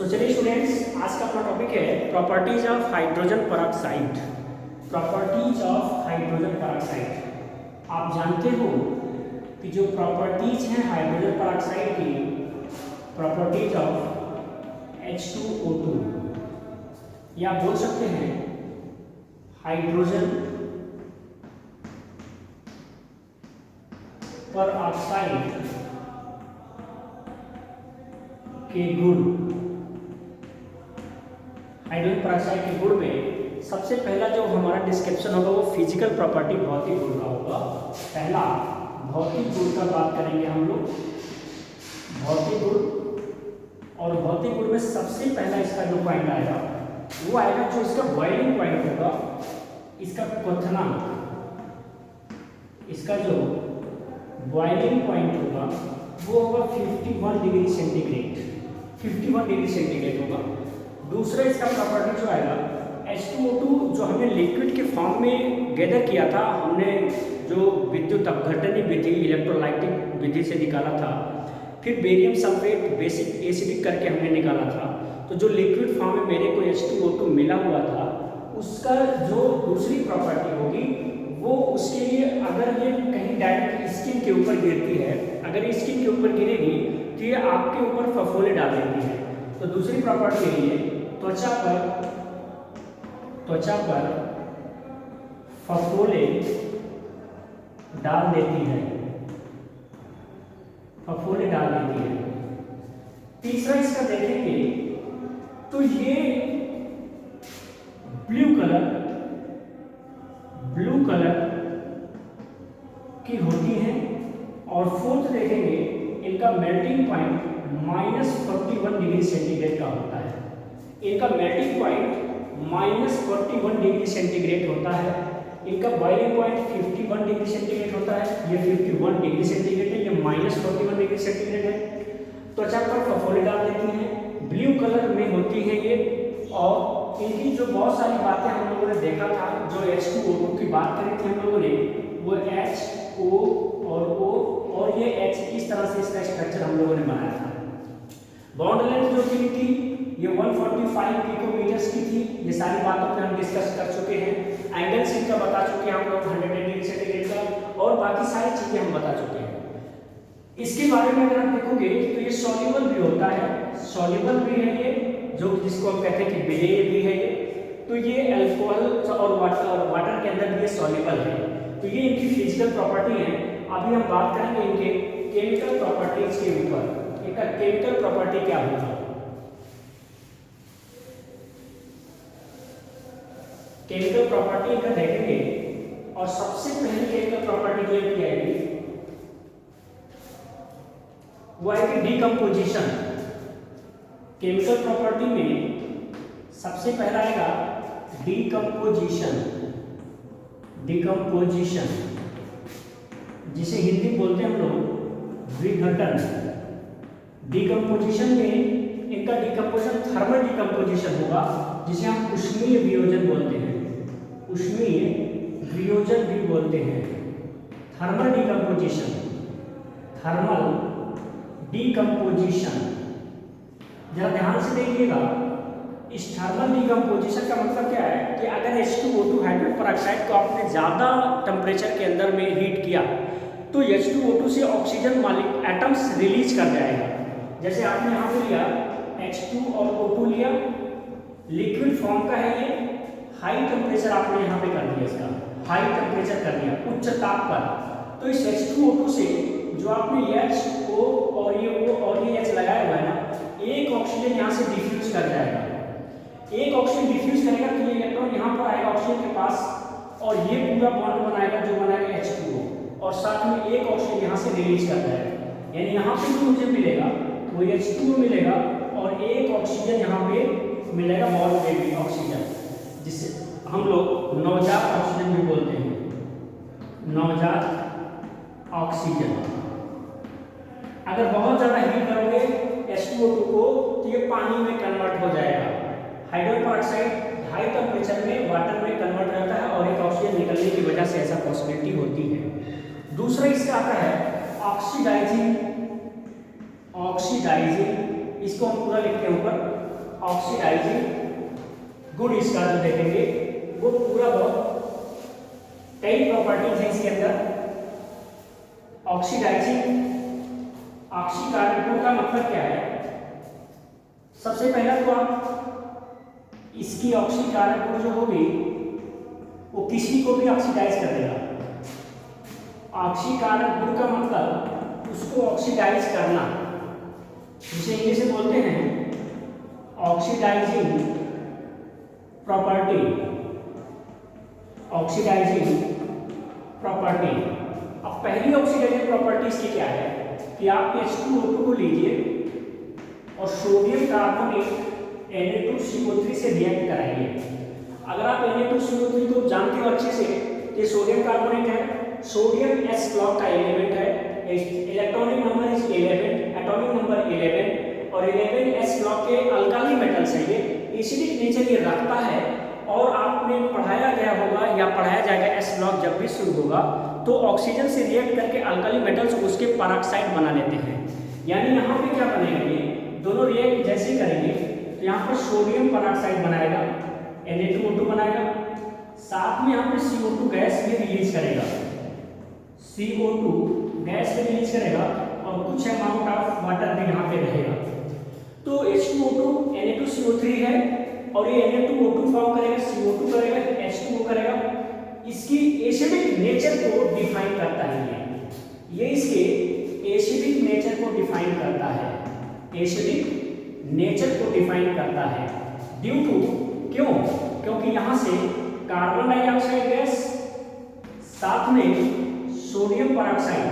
तो चलिए स्टूडेंट्स, आज का अपना टॉपिक है properties of hydrogen peroxide. Properties of hydrogen peroxide. आप जानते हो कि जो प्रॉपर्टीज हैं हाइड्रोजन पेरोक्साइड की, प्रॉपर्टीज ऑफ H2O2, या बोल सकते हैं हाइड्रोजन पेरोक्साइड के गुण। हाइड्रोजन पेरोक्साइड के गुण में सबसे पहला जो हमारा डिस्क्रिप्शन होगा वो फिजिकल प्रॉपर्टी, भौतिक गुण का होगा। पहला भौतिक गुण का बात करेंगे हम लोग, भौतिक गुण। और भौतिक गुण में सबसे पहला इसका जो पॉइंट आएगा वो आएगा जो इसका बॉइलिंग पॉइंट होगा, इसका क्वथनांक। इसका जो बॉइलिंग पॉइंट होगा वो होगा 51 डिग्री सेंटीग्रेड। 51 डिग्री सेंटीग्रेड होगा। दूसरा इसका प्रॉपर्टी जो आएगा H2O2, जो हमने लिक्विड के फॉर्म में गैदर किया था, हमने जो विद्युत अपघटनी विधि, इलेक्ट्रोलाइटिक विधि से निकाला था, फिर बेरियम सल्फेट बेसिक एसिडिक करके हमने निकाला था। तो जो लिक्विड फॉर्म में मेरे को H2O2 मिला हुआ था, उसका जो दूसरी प्रॉपर्टी होगी वो उसके लिए, अगर ये कहीं डायरेक्ट स्किन के ऊपर गिरती है, अगर ये स्किन के ऊपर गिरेगी तो ये आपके ऊपर फफोले डाल देती है। तो दूसरी प्रॉपर्टी है ये त्वचा पर फफोले डाल देती है, फफोले डाल देती है। तीसरा इसका देखेंगे तो ये ब्लू कलर की होती हैं। और फोर्थ देखेंगे इनका मेल्टिंग पॉइंट -41 डिग्री सेंटीग्रेड का होता है। इनका मेल्टिंग पॉइंट -41 डिग्री सेंटीग्रेड होता है। इनका बॉइलिंग पॉइंट 51 डिग्री सेंटीग्रेड होता है। ये 51 डिग्री सेंटीग्रेड है, ये -41 डिग्री सेंटीग्रेड है। त्वचा पर फफोले डाल देती हैं, ब्लू कलर में होती है ये। और इनकी जो बहुत सारी बातें हम लोगों ने देखा था, जो H2O2 की बात करी थी हम लोगों ने, वो H, O और O और ये H, इस तरह से इसका स्ट्रक्चर हम लोगों ने बनाया था। बॉन्ड लेंथ जो की थी ये 145 पिकोमीटर्स की थी। ये सारी बातों पे हम डिस्कस कर चुके हैं। एंगल इनका बता चुके हैं हम लोग 100 डिग्री सेंटीग्रेड का, और बाकी सारी चीजें हम बता चुके हैं। इसके बारे में अगर आप देखोगे तो ये सॉल्युबल भी होता है, सॉल्युबल भी है ये, जो जिसको हम कहते हैं कि विलेय भी है ये। तो ये अल्कोहल और वाटर के अंदर भी ये सॉल्युबल है। तो ये इनकी फिजिकल प्रॉपर्टी है। अभी हम बात करेंगे इनके केमिकल प्रॉपर्टीज के ऊपर। इनका केमिकल प्रॉपर्टी क्या होगा, केमिकल प्रॉपर्टी इनका देखेंगे। और सबसे पहली केमिकल प्रॉपर्टी जो इनकी आएगी वो आएगी डिकम्पोजिशन। केमिकल प्रॉपर्टी में सबसे पहला आएगा डिकम्पोजिशन। डिकम्पोजिशन जिसे हिंदी बोलते हैं हम लोग विघटन। डिकम्पोजिशन में इनका डिकम्पोजिशन थर्मल डिकम्पोजिशन होगा, जिसे हम ऊष्मीय वियोजन बोलते हैं। ऊष्मीय वियोजन भी बोलते हैं। Thermal decomposition, thermal decomposition. जरा ध्यान से देखिएगा, इस थर्मल डिकम्पोजिशन का मतलब क्या है कि अगर H2O2 हाइड्रोजन पेरोक्साइड को आपने ज़्यादा टेम्परेचर के अंदर में हीट किया तो H2O2 से ऑक्सीजन मालिक एटम्स रिलीज कर जाएगा। जैसे आपने यहाँ पे लिया H2 और O2 लिया, लिक्विड फॉर्म का है ये, हाई टेम्परेचर आपने यहाँ पे कर दिया, इसका हाई टेम्परेचर कर दिया, उच्च ताप पर। तो इस H2O2 से जो आपने H, O और ये O और ये H लगाया हुआ है ना, एक ऑक्सीजन यहाँ से डिफ्यूज कर जाएगा। एक ऑक्सीजन डिफ्यूज करेगा तो ये इलेक्ट्रॉन यहाँ पर आएगा ऑक्सीजन के पास, और ये पूरा बॉन्ड बनाएगा जो बनाएगा H2O, और साथ में एक ऑक्सीजन यहाँ से रिलीज कर जाएगा। यानी यहाँ पे जो मुझे मिलेगा वो H2O मिलेगा, और एक ऑक्सीजन यहाँ पे मिलेगा, बॉन्ड बेबी ऑक्सीजन, जिसे हम लोग नवजात ऑक्सीजन भी बोलते हैं। नवजात ऑक्सीजन। अगर बहुत ज़्यादा हीट करोगे H2O2 को तो ये पानी में कन्वर्ट हो जाएगा। हाइड्रोजन पेरोक्साइड हाई टेम्परेचर में वाटर में कन्वर्ट हो जाता है, और एक ऑक्सीजन निकलने की वजह से ऐसा पॉसिबिलिटी होती है। दूसरा इसका आता है ऑक्सीडाइजिंग। ऑक्सीडाइजिंग इसको हम पूरा लिखते हैं ऊपर, ऑक्सीडाइजिंग गुण इसका जो देखेंगे वो पूरा बहुत कई प्रॉपर्टीज हैं इसके अंदर। ऑक्सीडाइजिंग ऑक्सीकारक गुण का मतलब क्या है? सबसे पहला तो आप इसकी ऑक्सीकारक गुण जो होगी वो किसी को भी ऑक्सीडाइज कर देगा। ऑक्सीकारक गुण का मतलब उसको ऑक्सीडाइज करना, जिसे इंग्लिश में बोलते हैं ऑक्सीडाइजिंग प्रॉपर्टी। Oxidising property. अब पहली ऑक्सीडाइजिंग प्रॉपर्टी इसकी क्या है कि आप H2O2 को लीजिए और सोडियम कार्बोनेट Na2CO3 से रिएक्ट कराइए। अगर आप Na2CO3 को जानते हो अच्छे से, ये सोडियम कार्बोनेट है, सोडियम S ब्लॉक का एलिमेंट है, electronic number is 11, atomic number 11 और 11 S ब्लॉक के अल्काली मेटल्स है। ये एसिडिक नेचर ये रखता है और आपने पढ़ाया गया होगा या पढ़ाया जाएगा S ब्लॉक जब भी शुरू होगा तो ऑक्सीजन से रिएक्ट करके अल्काली मेटल्स उसके पेरोक्साइड बना लेते हैं। यानी यहाँ पे क्या बनेगा, ये दोनों रिएक्ट जैसे ही करेंगे तो यहाँ पर सोडियम पेरोक्साइड बनाएगा, Na2O2 बनाएगा, साथ में यहाँ पे CO2 गैस भी रिलीज करेगा, CO2 गैस भी रिलीज करेगा और कुछ अमाउंट ऑफ वाटर भी यहाँ पे रहेगा। तो H2O2 Na2CO3 है और ये Na2O2 फॉर्म करेगा, CO2 करेगा, H2O करेगा। इसकी एसिडिक नेचर को डिफाइन करता है ये इसके एसिडिक नेचर को डिफाइन करता है, एसिडिक नेचर को डिफाइन करता है ड्यू टू, क्यों? क्योंकि यहाँ से कार्बन डाइऑक्साइड गैस साथ में सोडियम पेरोक्साइड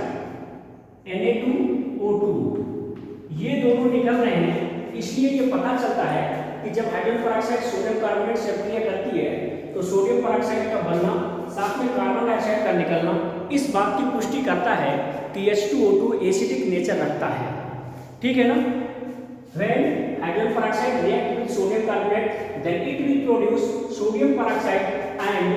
Na2O2 ये दोनों निकल रहे हैं। इसलिए ये पता चलता है कि जब हाइड्रोजन पेरोक्साइड सोडियम कार्बोनेट से क्रिया करती है तो सोडियम पेरोक्साइड का बनना साथ में कार्बन डाइऑक्साइड का निकलना इस बात की पुष्टि करता है कि H2O2 एसिडिक नेचर रखता है। ठीक है ना? When hydrogen peroxide react with sodium carbonate, then it will produce sodium peroxide and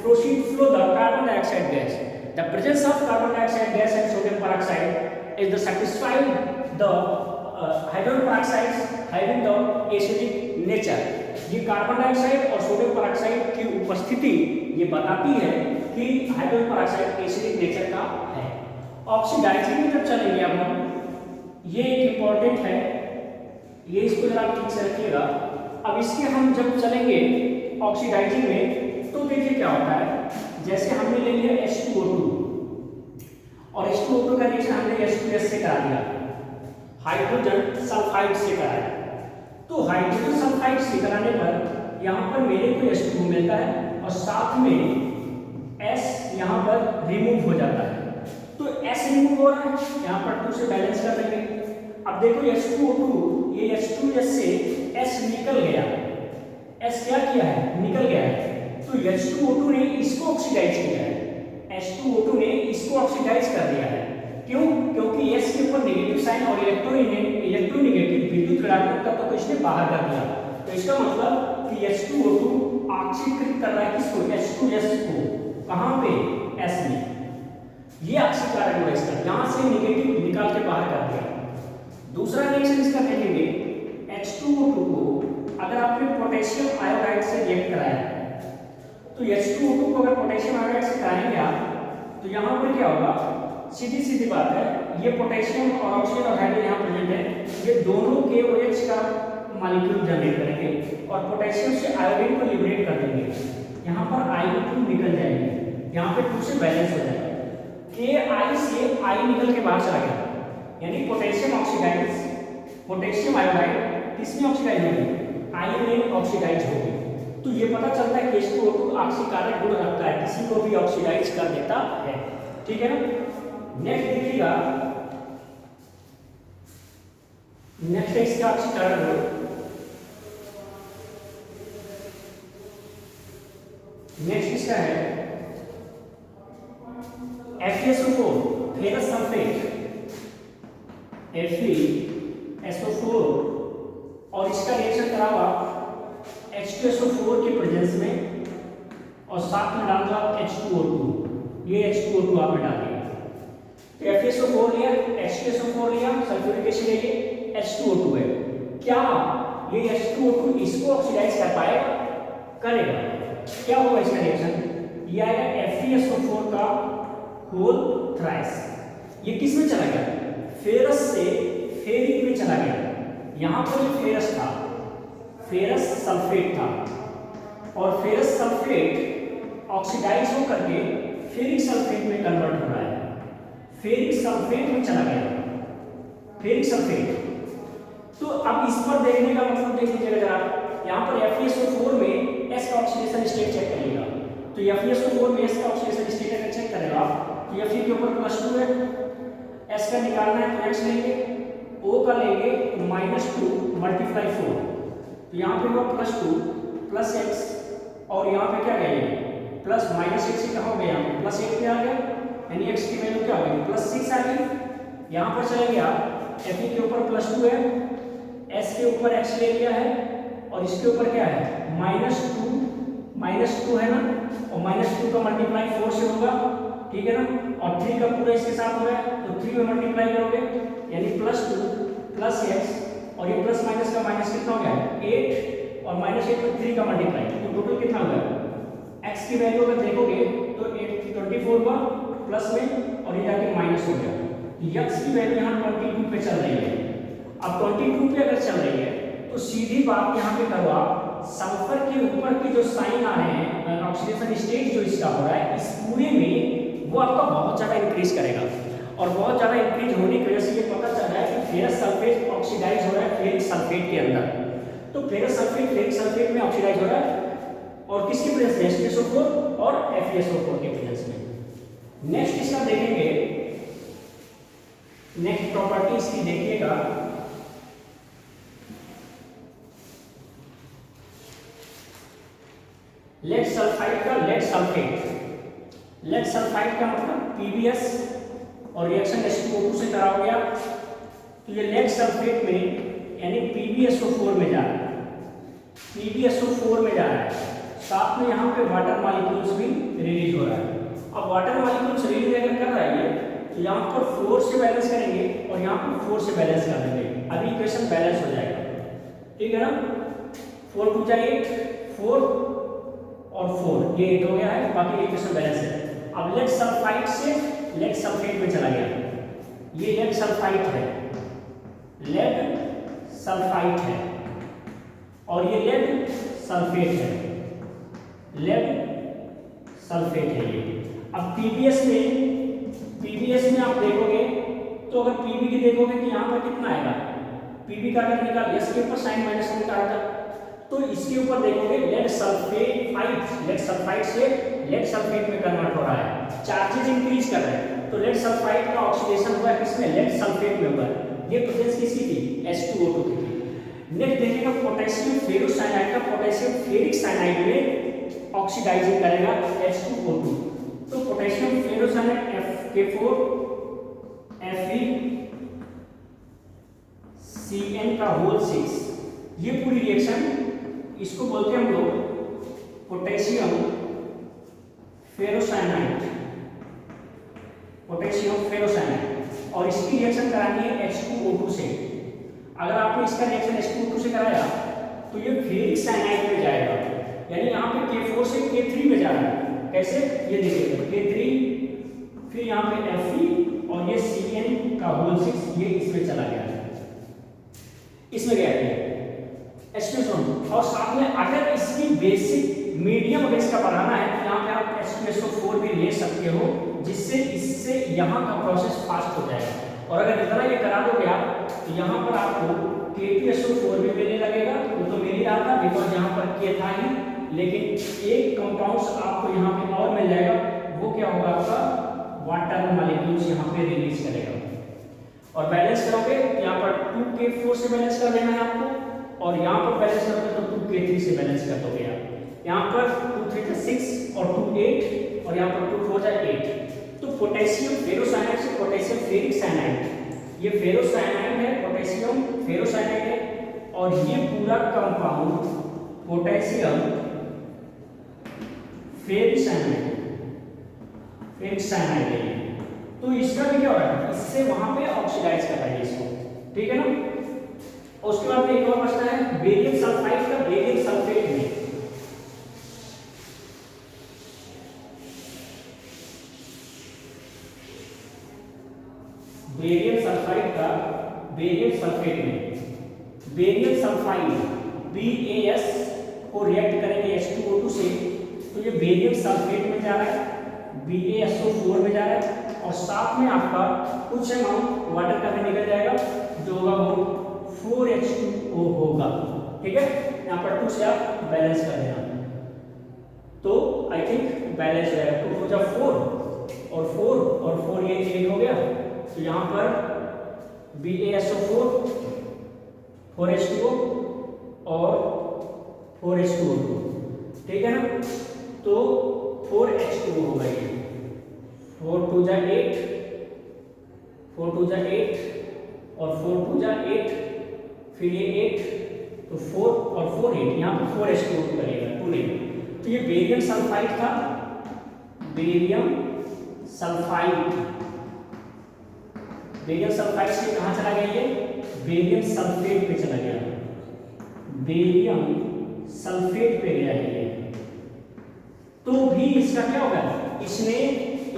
proceed flow the carbon dioxide gas. The presence of carbon dioxide gas and sodium peroxide is the satisfied the hydrogen peroxide having the acidic nature. ये carbon dioxide और sodium peroxide की उपस्थिति ये बताती है कि hydrogen peroxide acidic nature का है। ऑक्सीडाइजिंग में जब चलेंगे अब हम, ये एक इंपॉर्टेंट है, ये इसको जरा ठीक से रखिएगा। अब इसके हम जब चलेंगे ऑक्सीडाइजिंग में तो देखिए क्या होता है। जैसे हमने ले लिया H2O2 और H2O2 का रिएक्शन हमने H2S से करा दिया, हाइड्रोजन सल्फाइड से कराया। तो हाइड्रोजन सल्फाइड से कराने पर यहाँ पर मेरे को H2O मिलता है और साथ में S यहाँ पर रिमूव हो जाता है। तो S रिमूव हो रहा है, यहाँ पर 2 से बैलेंस कर लेंगे। अब देखो H2O2 ये H2S से S निकल गया, S क्या किया है, निकल गया है। तो H2O2 ने इसको ऑक्सीडाइज किया है, H2O2 ने इसको ऑक्सीडाइज कर दिया है। क्यों? क्योंकि S के ऊपर नेगेटिव साइन और इलेक्ट्रोनेगेटिव विद्युत ऋणात्मक तत्व को इसने बाहर कर दिया। तो इसका मतलब कि H2O2 ऑक्सीकृत कर रहा है किसको, H2S को, कहाँ पे, S में। ये ऑक्सीकारक गुण है इसका, यहाँ से नेगेटिव निकाल के बाहर कर दिया। दूसरा रिएक्शन इसका देखेंगे, H2O2 को अगर आपने पोटेशियम आयोडाइड से रिएक्ट कराया तो H2O2 को अगर पोटेशियम आयोडाइड से कराएंगे आप तो यहाँ पर क्या होगा, सीधी बात है, ये पोटेशियम और ऑक्सीजन और हाइड्रोजन यहाँ प्रेजेंट है, ये दोनों KOH का मॉलिक्यूल जनरेट करेंगे और पोटेशियम से आयोडीन को लिबरेट कर देंगे। यहाँ पर आयोडीन निकल जाएंगे, यहाँ पे 2 से बैलेंस हो जाएगा। Ki से I निकल के बाहर चला गया, यानी पोटेशियम ऑक्सीडाइज, पोटेशियम आयोडाइड किसमें ऑक्सीडाइज होगी, I में ऑक्सीडाइज होगी। तो ये पता चलता है कि H2O2 ऑक्सीकारक गुण रखता है, किसी को भी ऑक्सीडाइज कर देता है। ठीक है ना? नेक्स्ट देखिएगा, नेक्स्ट है इसका ऑक्सीकारक गुण। नेक्स्ट इसका है FeSO4 फेरस सल्फेट, FeSO4 और इसका रिएक्शन करा हुआ H2SO4 के प्रेजेंस में और साथ में डाल दो H2O2, ये H2O2 आपने डाल दिया। तो FeSO4 लिया, H2SO4 लिया, सल्फ्यूरिक एसिड है, ये H2O2 है। क्या ये H2O2 इसको ऑक्सीडाइज कर पाएगा, करेगा। क्या होगा इसका रिएक्शन, ये आएगा FeSO4 का होल थ्राइस। ये किस में चला गया, फेरस से फेरिक में चला गया। यहाँ पर जो फेरस था, फेरस सल्फेट था, और फेरस सल्फेट ऑक्सीडाइज हो करके फेरिक सल्फेट में कन्वर्ट हो रहा है, फेरिक सल्फेट में चला गया, फेरिक सल्फेट। तो अब इस पर देखने का मतलब देख लीजिएगा जरा, यहाँ पर FeSO4 में S का ऑक्सीडेशन स्टेट चेक करिएगा। तो FeSO4 में S का ऑक्सीडेशन स्टेट अगर चेक करेगा तो Fe के ऊपर +2 है, S का निकालना है तो X लेंगे, O का लेंगे -2 × 4, तो यहाँ पे हुआ +2 + x, और यहाँ पे क्या गया प्लस -x से कहाँ हो गया, +8 पे आ गया, यानी x की वैल्यू क्या हो गई +6 आ गई। यहाँ पर चले गया Fe के ऊपर +2 है, S के ऊपर x ले लिया है, और इसके ऊपर क्या है -2 है ना, और -2 का मल्टीप्लाई 4 से होगा, ठीक है ना, और 3 का पूरा इसके साथ हो रहा है तो 3 में मल्टीप्लाई करोगे यानी +2 + x, और ये प्लस माइनस का माइनस कितना हो गया 8, और -8 में 3 का मल्टीप्लाई, तो टोटल कितना हो गया, x की वैल्यू अगर देखोगे तो 24 हुआ प्लस में, और ये जाके माइनस हो गया। x की वैल्यू यहाँ 22 पे चल रही है। अब 22 पे अगर चल रही है तो सीधी बात यहाँ पे करो आप, सल्फर के ऊपर के जो साइन आ रहे हैं, ऑक्सीडेशन स्टेट जो इसका हो रहा है, इस पूरे में वो आपका बहुत ज़्यादा इंक्रीज करेगा, और बहुत ज़्यादा इंक्रीज होने की वजह से ये पता चल रहा है कि फेरस सल्फेट ऑक्सीडाइज हो रहा है फेरिक सल्फेट के अंदर। तो फेरस सल्फेट फेरिक सल्फेट में ऑक्सीडाइज हो रहा है, और किसकी प्रेजेंस में, FeSO4 और FeSO4 के प्रेजेंस में। नेक्स्ट इसका देखेंगे, नेक्स्ट प्रॉपर्टी इसकी देखिएगा, लेड सल्फाइड का लेड सल्फेट। लेड सल्फाइड का मतलब PbS, और रिएक्शन H2O2 से करा हो गया, तो ये लेड सल्फेट में यानी PbSO4 में जा रहा है, PbSO4 में जा रहा है, साथ में यहाँ पे वाटर मॉलिक्यूल्स भी रिलीज हो रहा है। अब वाटर मॉलिक्यूल्स रिलीज अगर कर रहा है तो यहाँ पर 4 से बैलेंस करेंगे, और यहाँ पर 4 से बैलेंस कर देंगे, अभी इक्वेशन बैलेंस हो जाएगा, ठीक है ना। 4 × 2 = 8, 4 और 4, ये 8 हो गया है, बाकी इक्वेशन बैलेंस है। अब लेड सल्फाइड से लेड सल्फेट में चला गया, ये लेड सल्फाइड है, लेड सल्फाइड है, और ये लेड सल्फेट है, लेड सल्फेट है ये। अब PbS में आप देखोगे तो अगर Pb की देखोगे तो यहाँ पर कितना आएगा, Pb का अगर निकाल S के ऊपर साइन माइनस का निकाला था, तो इसके ऊपर देखोगे लेड सल्फाइड से लेड सल्फेट में कन्वर्ट हो रहा है, चार्जेस इंक्रीज कर रहे हैं, तो लेड सल्फाइड का ऑक्सीडेशन हुआ किसमें, लेड सल्फेट में हुआ। ये प्रेजेंस किसकी थी, H2O2 की थी। नेक्स्ट देखिएगा पोटेशियम फेरोसाइनाइड का, पोटेशियम फेरिक साइनाइड में ऑक्सीडाइजिंग करेगा H2O2, तो पोटेशियम फेरोसाइनाइड F(K4) FeCN का होल 6, ये पूरी रिएक्शन इसको बोलते हैं हम लोग पोटेशियम फेरोसाइनाइड, पोटेशियम फेरोसाइनाइड, और इसकी रिएक्शन करानी है H2O2 से। अगर आपने इसका रिएक्शन H2O2 से कराया तो ये फेरिक साइनाइड में जाएगा, यानी यहाँ पे K4 से K3 में जा रहा है, कैसे ये देखिए K3, फिर यहाँ पे Fe, और ये CN का होल 6 ये इसमें चला गया, इसमें गया है H2SO4, और साथ में अगर इसकी बेसिक मीडियम अगर इसका बढ़ाना है तो यहाँ पे आप H2SO4 भी ले सकते हो, जिससे इससे यहाँ का प्रोसेस फास्ट हो जाएगा। और अगर इतना ये करा दोगे आप तो यहाँ पर आपको K2SO4 भी मिलने लगेगा, वो तो मिल ही रहा था बिकॉज यहाँ पर K था ही, लेकिन एक कंपाउंड्स आपको यहाँ पे और मिल जाएगा, वो क्या होगा आपका वाटर मॉलिक्यूल्स यहाँ पे रिलीज करेगा। और बैलेंस करोगे यहाँ पर 2K4 से बैलेंस कर देना है आपको, और यहाँ पर बैलेंस करोगे तो 2K3 से बैलेंस कर दोगे आप। यहाँ पर 2 3 6 और 2 8, और यहाँ पर 2 4 8। तो पोटेशियम फेरोसाइनाइड से पोटेशियम फेरिक साइनाइड, ये फेरोसाइनाइड है, पोटेशियम फेरोसाइनाइड है, और ये पूरा कंपाउंड पोटेशियम फेरिक साइनाइड है। तो इसका भी क्या हो रहा है, इससे वहां पे ऑक्सीडाइज कर रहा है इसको, ठीक है ना। और उसके बाद में एक और बचता है बेरियम सल्फाइड का बेरियम सल्फेट में। बेरियम सल्फाइड का बेरियम सल्फेट में, बेरियम सल्फाइड BaS को रिएक्ट करेंगे H2O2 से, तो ये बेरियम सल्फेट में जा रहा है, BaSO4 में जा रहा है, और साथ में आपका कुछ अमाउंट वाटर का भी निकल जाएगा, जो होगा वो 4H2O होगा। ठीक है, यहाँ पर 2 से आप बैलेंस कर देना, तो आई थिंक बैलेंस रहेगा। 2 हो जा 4 और 4 ये 8 हो गया, तो यहाँ पर BaSO4 4H2O और 4H2O2, ठीक है ना, तो 4H2O होगा ये, 4 2 जा 8, 4 2 जा 8 और 4 2 जा 8, फिर ये 8, तो 4 और 4 8, यहाँ पर 4H2O2 करेगा 2 नहीं। तो ये बेरियम सल्फाइड था, बेरियम सल्फाइड, बेरियम सल्फाइड से कहाँ चला गया ये, बेरियम सल्फेट पे चला गया, बेरियम सल्फेट पे गया है ये। तो भी इसका क्या होगा, इसने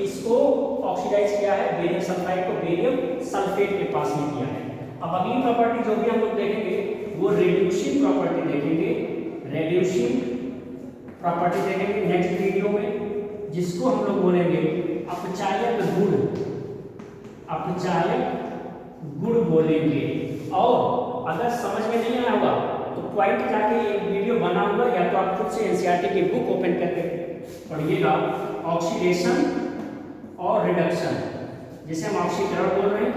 इसको ऑक्सीडाइज किया है, बेरियम सल्फाइड को बेरियम सल्फेट के पास में किया है। अब अगली प्रॉपर्टी जो भी हम लोग देखेंगे वो रेड्यूसिंग प्रॉपर्टी देखेंगे, रेड्यूसिंग प्रॉपर्टी देखेंगे नेक्स्ट वीडियो में, जिसको हम लोग बोलेंगे अपचायक गुण, अपचायक गुण बोलेंगे। और अगर समझ में नहीं आया होगा तो पॉइंट जाके एक वीडियो बना हुआ, या तो आप खुद से एनसीईआरटी की बुक ओपन करके पढ़िएगा, ऑक्सीडेशन और रिडक्शन, जिसे हम ऑक्सीकरण बोल रहे हैं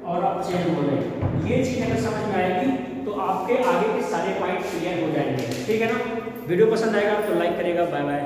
और अपचयन बोल रहे हैं, ये चीज़ अगर समझ में आएगी तो आपके आगे के सारे पॉइंट क्लियर हो जाएंगे। ठीक है ना, वीडियो पसंद आएगा तो लाइक करिएगा। Bye bye.